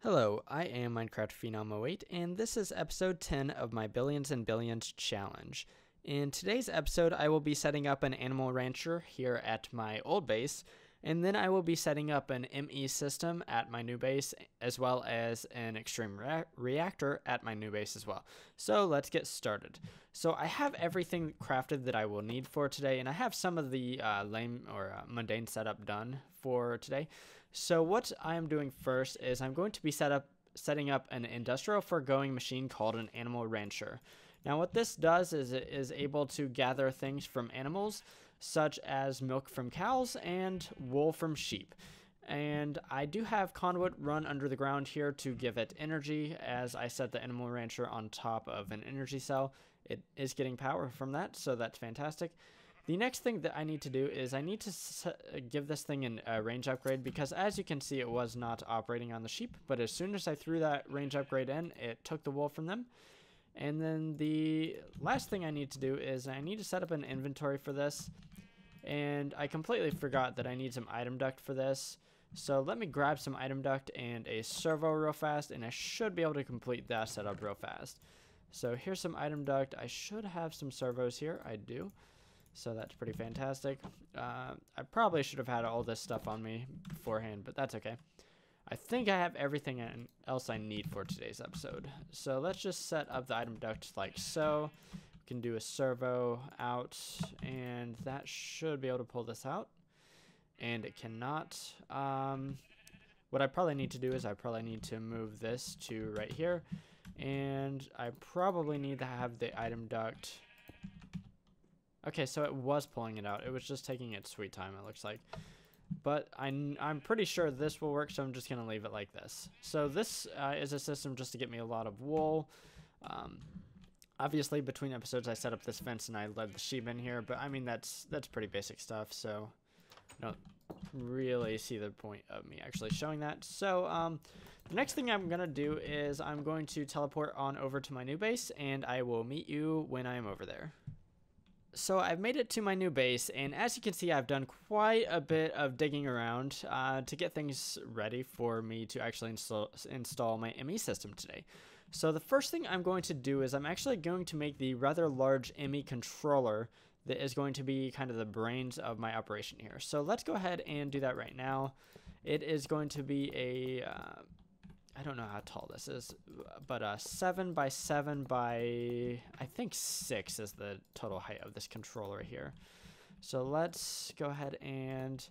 Hello, I am Minecraft Phenom 08, and this is episode 10 of my Billions and Billions challenge. In today's episode, I will be setting up an animal rancher here at my old base, and then I will be setting up an ME system at my new base, as well as an extreme reactor at my new base as well. So let's get started. So I have everything crafted that I will need for today, and I have some of the mundane setup done for today. So what I am doing first is I'm going to be setting up an industrial foregoing machine called an animal rancher. Now what this does is it is able to gather things from animals such as milk from cows and wool from sheep. And I do have conduit run under the ground here to give it energy. As I set the animal rancher on top of an energy cell, it is getting power from that, so that's fantastic. The next thing that I need to do is I need to give this thing a range upgrade, because as you can see, it was not operating on the sheep, but as soon as I threw that range upgrade in, it took the wool from them. And then the last thing I need to do is I need to set up an inventory for this, and I completely forgot that I need some item duct for this. So let me grab some item duct and a servo real fast, and I should be able to complete that setup real fast. So here's some item duct. I should have some servos here. I do. So that's pretty fantastic. I probably should have had all this stuff on me beforehand, but that's okay. I think I have everything else I need for today's episode. So let's just set up the item duct like so. We can do a servo out, and that should be able to pull this out. And it cannot. What I probably need to do is I probably need to move this to right here. And I probably need to have the item duct. Okay, so it was pulling it out. It was just taking its sweet time, it looks like. But I'm pretty sure this will work, so I'm just going to leave it like this. So this is a system just to get me a lot of wool. Obviously, between episodes, I set up this fence and I led the sheep in here. But, I mean, that's pretty basic stuff, so I don't really see the point of me actually showing that. So the next thing I'm going to do is I'm going to teleport on over to my new base, and I will meet you when I'm over there. So I've made it to my new base, and as you can see, I've done quite a bit of digging around to get things ready for me to actually install my ME system today. So the first thing I'm going to do is I'm actually going to make the rather large ME controller that is going to be kind of the brains of my operation here. So let's go ahead and do that right now. It is going to be a I don't know how tall this is, but 7 by 7 by, I think 6 is the total height of this controller here. So let's go ahead and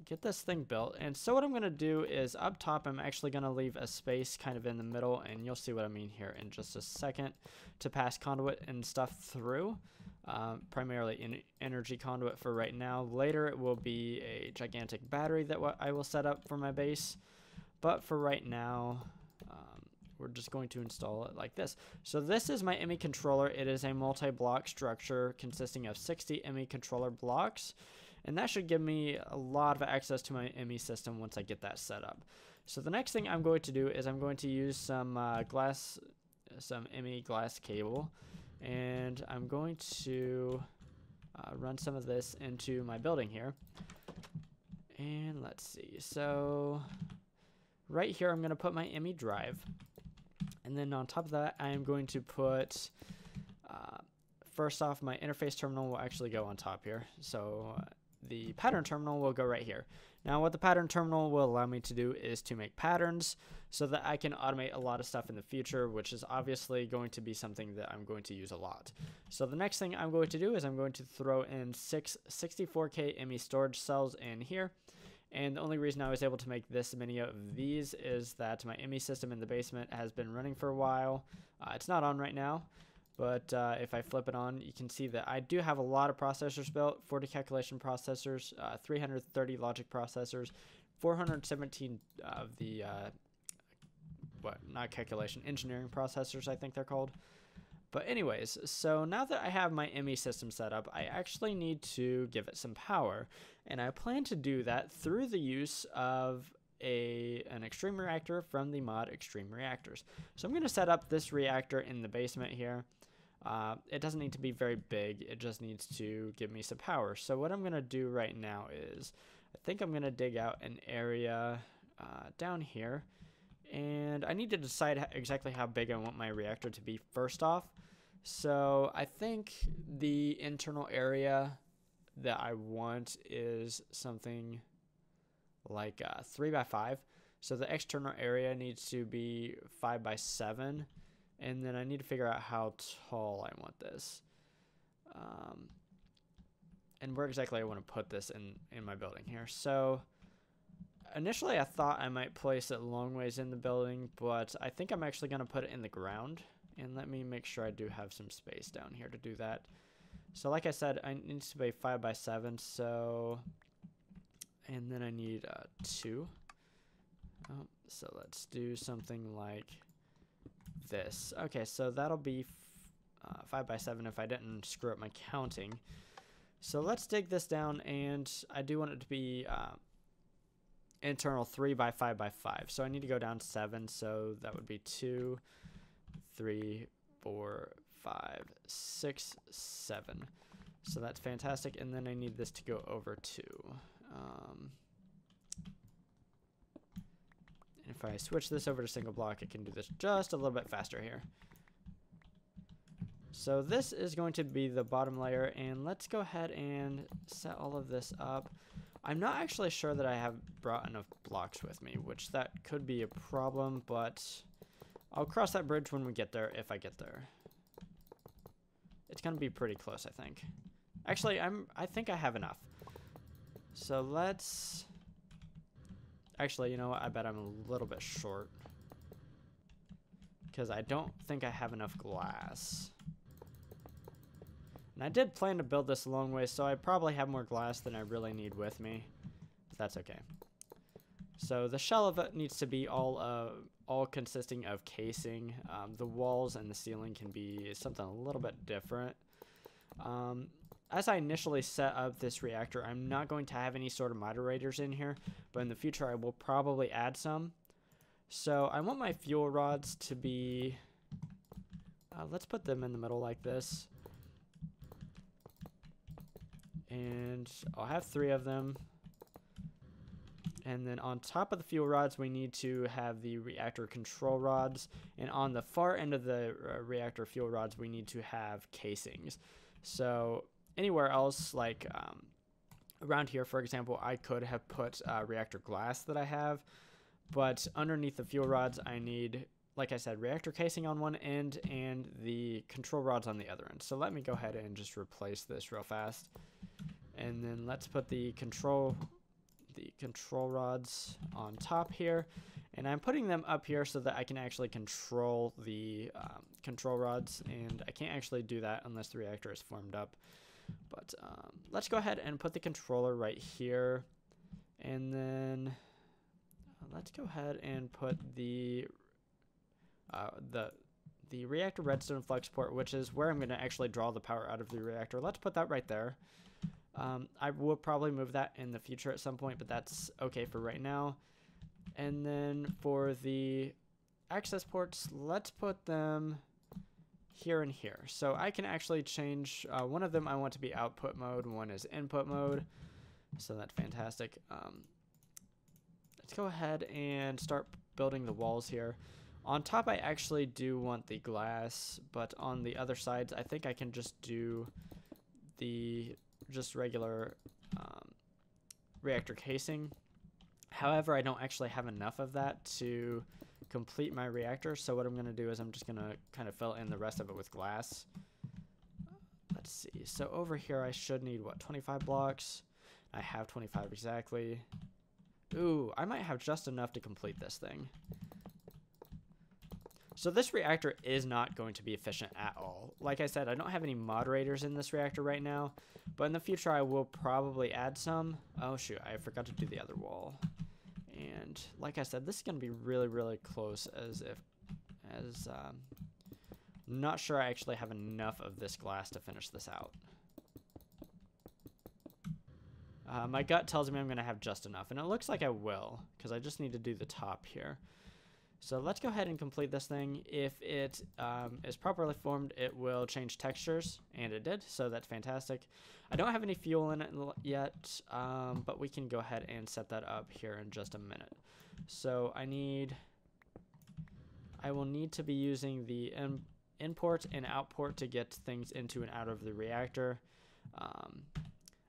get this thing built. And so what I'm going to do is up top, I'm actually going to leave a space kind of in the middle, and you'll see what I mean here in just a second, to pass conduit and stuff through. Primarily in energy conduit for right now. Later it will be a gigantic battery that I will set up for my base. But for right now, we're just going to install it like this. So this is my ME controller. It is a multi-block structure consisting of 60 ME controller blocks. And that should give me a lot of access to my ME system once I get that set up. So the next thing I'm going to do is I'm going to use some ME glass cable. And I'm going to run some of this into my building here. And let's see. So right here, I'm going to put my ME drive. And then on top of that, I am going to put, first off, my interface terminal will actually go on top here. So the pattern terminal will go right here. Now, what the pattern terminal will allow me to do is to make patterns so that I can automate a lot of stuff in the future, which is obviously going to be something that I'm going to use a lot. So the next thing I'm going to do is I'm going to throw in 6 64K ME storage cells in here. And the only reason I was able to make this many of these is that my ME system in the basement has been running for a while. It's not on right now, but if I flip it on, you can see that I do have a lot of processors built, 40 calculation processors, 330 logic processors, 417 of the, not calculation, engineering processors, I think they're called. But anyways, so now that I have my ME system set up, I actually need to give it some power. And I plan to do that through the use of an extreme reactor from the mod Extreme Reactors. So I'm going to set up this reactor in the basement here. It doesn't need to be very big, it just needs to give me some power. So what I'm going to do right now is, I think I'm going to dig out an area down here. And I need to decide exactly how big I want my reactor to be first off. So I think the internal area that I want is something like 3 by 5. So the external area needs to be 5 by 7. And then I need to figure out how tall I want this. And where exactly I want to put this in my building here. So initially I thought I might place it long ways in the building, but I think I'm actually going to put it in the ground. And let me make sure I do have some space down here to do that. So like I said, I need to be 5 by 7. So, and then I need 2. So let's do something like this. Okay, so that'll be 5 by 7 if I didn't screw up my counting. So let's dig this down, and I do want it to be internal 3 by 5 by 5. So I need to go down 7, so that would be 2, 3, 4, 5, 6, 7. So that's fantastic, and then I need this to go over 2. If I switch this over to single block, I can do this just a little bit faster here. So this is going to be the bottom layer, and let's go ahead and set all of this up. I'm not actually sure that I have brought enough blocks with me, which that could be a problem, but I'll cross that bridge when we get there, if I get there. It's going to be pretty close, I think. Actually, I think I have enough. So let's... Actually, you know what? I bet I'm a little bit short, because I don't think I have enough glass. And I did plan to build this a long way, so I probably have more glass than I really need with me. But that's okay. So the shell of it needs to be all consisting of casing. The walls and the ceiling can be something a little bit different. As I initially set up this reactor, I'm not going to have any sort of moderators in here, but in the future I will probably add some. So I want my fuel rods to be, let's put them in the middle like this. And I'll have 3 of them. And then on top of the fuel rods, we need to have the reactor control rods. And on the far end of the reactor fuel rods, we need to have casings. So anywhere else, like around here, for example, I could have put reactor glass that I have. But underneath the fuel rods, I need, like I said, reactor casing on one end and the control rods on the other end. So let me go ahead and just replace this real fast. And then let's put the control rods on top here. And I'm putting them up here so that I can actually control the control rods. And I can't actually do that unless the reactor is formed up. But let's go ahead and put the controller right here. And then let's go ahead and put the reactor redstone flux port, which is where I'm going to actually draw the power out of the reactor. Let's put that right there. I will probably move that in the future at some point, but that's okay for right now. And then for the access ports, let's put them here and here. So I can actually change, one of them I want to be output mode, one is input mode. So that's fantastic. Let's go ahead and start building the walls here. On top, I actually do want the glass, but on the other sides, I think I can just do the just regular reactor casing. However, I don't actually have enough of that to complete my reactor, so what I'm going to do is I'm just going to kind of fill in the rest of it with glass. Let's see. So over here, I should need, what, 25 blocks? I have 25 exactly. Ooh, I might have just enough to complete this thing. So this reactor is not going to be efficient at all. Like I said, I don't have any moderators in this reactor right now, but in the future I will probably add some. Oh shoot, I forgot to do the other wall. And like I said, this is going to be really, really close I'm not sure I actually have enough of this glass to finish this out. My gut tells me I'm going to have just enough, and it looks like I will, because I just need to do the top here. So let's go ahead and complete this thing. If it is properly formed, it will change textures, and it did, so that's fantastic. I don't have any fuel in it yet, but we can go ahead and set that up here in just a minute. So I will need to be using the import and output to get things into and out of the reactor.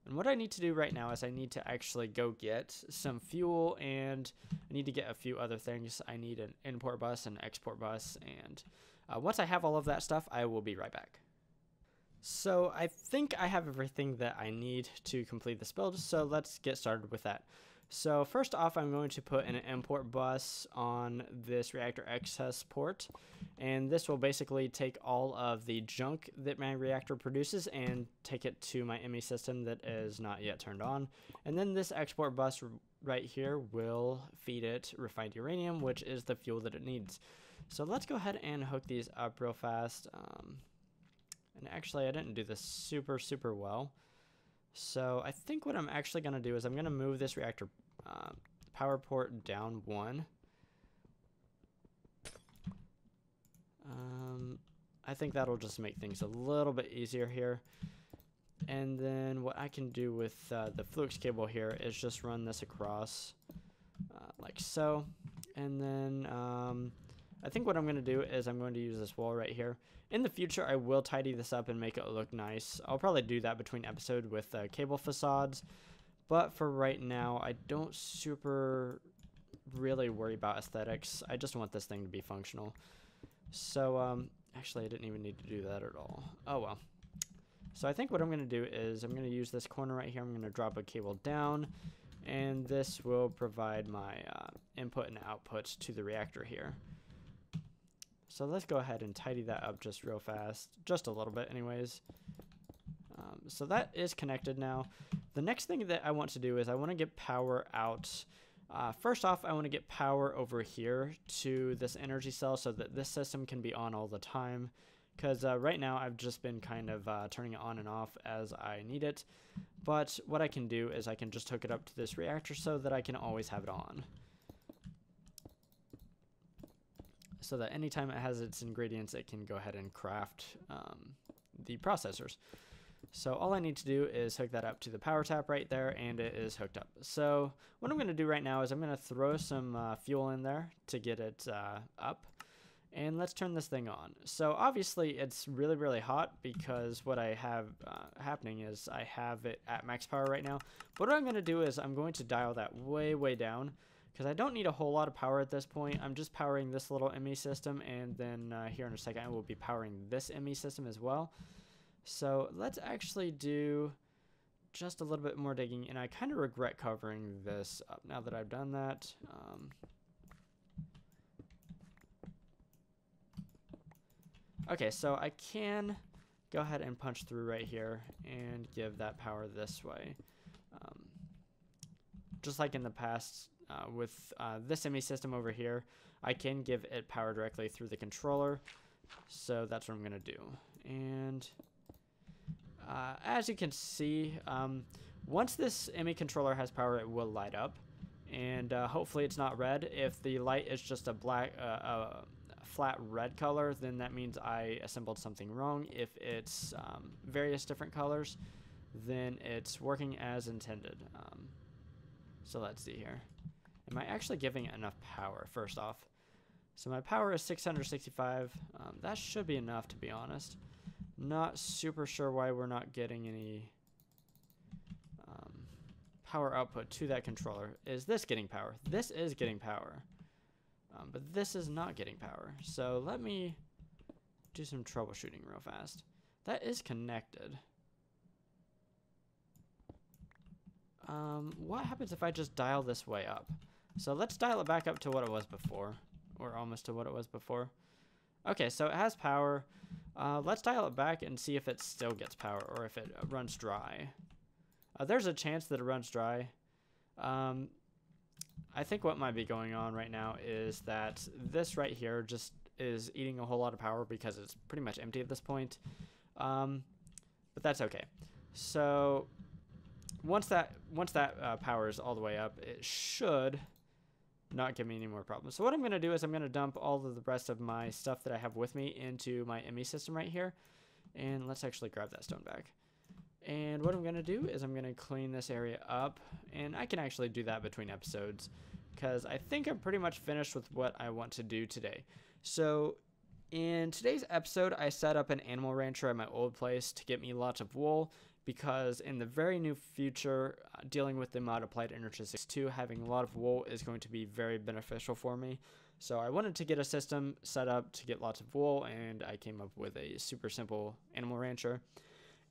And what I need to do right now is I need to actually go get some fuel, and I need to get a few other things. I need an import bus and export bus, and once I have all of that stuff, I will be right back. So I think I have everything that I need to complete this build, so let's get started with that. So first off, I'm going to put an import bus on this reactor access port, and this will basically take all of the junk that my reactor produces and take it to my ME system that is not yet turned on. And then this export bus right here will feed it refined uranium, which is the fuel that it needs. So let's go ahead and hook these up real fast. And actually, I didn't do this super well. So I think what I'm actually going to do is I'm going to move this reactor power port down one. I think that'll just make things a little bit easier here. And then what I can do with the flux cable here is just run this across like so. And then I think what I'm going to do is I'm going to use this wall right here. In the future, I will tidy this up and make it look nice. I'll probably do that between episodes with cable facades. But for right now, I don't super really worry about aesthetics. I just want this thing to be functional. So actually, I didn't even need to do that at all. Oh well. So I think what I'm going to do is I'm going to use this corner right here. I'm going to drop a cable down, and this will provide my input and output to the reactor here. So let's go ahead and tidy that up just real fast, just a little bit anyways. So that is connected now. The next thing that I want to do is I want to get power out. First off, I want to get power over here to this energy cell so that this system can be on all the time. Because right now I've just been kind of turning it on and off as I need it. But what I can do is I can just hook it up to this reactor so that I can always have it on. So that anytime it has its ingredients, it can go ahead and craft the processors. So all I need to do is hook that up to the power tap right there, and it is hooked up. So what I'm going to do right now is I'm going to throw some fuel in there to get it up. And let's turn this thing on. So obviously it's really hot because what I have happening is I have it at max power right now. But what I'm going to do is I'm going to dial that way down, because I don't need a whole lot of power at this point. I'm just powering this little ME system, and then here in a second I will be powering this ME system as well. So let's actually do just a little bit more digging, and I kind of regret covering this up now that I've done that. Okay, so I can go ahead and punch through right here and give that power this way. Just like in the past with this ME system over here, I can give it power directly through the controller. So that's what I'm going to do. And as you can see, once this ME controller has power, it will light up. And hopefully it's not red. If the light is just a black, flat red color, then that means I assembled something wrong. If it's various different colors, then it's working as intended. So let's see here. Am I actually giving it enough power, first off? So my power is 665. That should be enough, to be honest. Not super sure why we're not getting any power output to that controller. Is this getting power? This is getting power. But this is not getting power. So let me do some troubleshooting real fast. That is connected. What happens if I just dial this way up? So let's dial it back up to what it was before, or almost to what it was before. Okay, so it has power. Let's dial it back and see if it still gets power, or if it runs dry. There's a chance that it runs dry. I think what might be going on right now is that this right here just is eating a whole lot of power because it's pretty much empty at this point. But that's okay. So once that power is all the way up, it should not give me any more problems. So what I'm going to do is I'm going to dump all of the rest of my stuff that I have with me into my ME system right here. And let's actually grab that stone back. And what I'm going to do is I'm going to clean this area up. And I can actually do that between episodes because I think I'm pretty much finished with what I want to do today. So in today's episode, I set up an animal rancher at my old place to get me lots of wool, because in the very near future, dealing with the mod Applied Energistics 2, having a lot of wool is going to be very beneficial for me. So I wanted to get a system set up to get lots of wool, and I came up with a super simple animal rancher.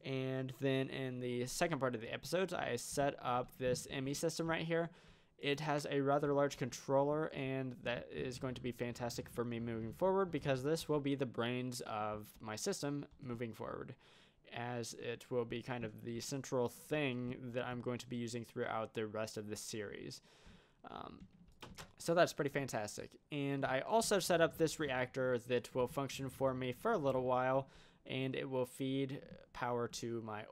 And then in the second part of the episode, I set up this ME system right here. It has a rather large controller, and that is going to be fantastic for me moving forward, because this will be the brains of my system moving forward, as it will be kind of the central thing that I'm going to be using throughout the rest of this series. So that's pretty fantastic. And I also set up this reactor that will function for me for a little while, and it will feed power to my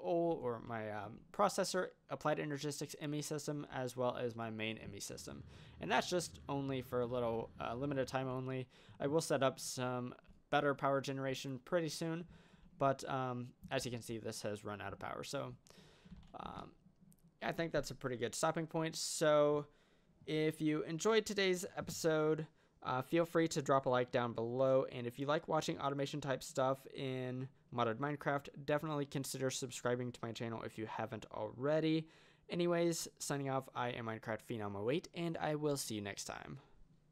processor Applied Energistics ME system, as well as my main ME system. And that's just only for a little limited time only. I will set up some better power generation pretty soon, but as you can see, this has run out of power. So I think that's a pretty good stopping point. So if you enjoyed today's episode, feel free to drop a like down below. And if you like watching automation type stuff in modded Minecraft, definitely consider subscribing to my channel if you haven't already. Anyways, signing off, I am Minecraft Phenom 08, and I will see you next time.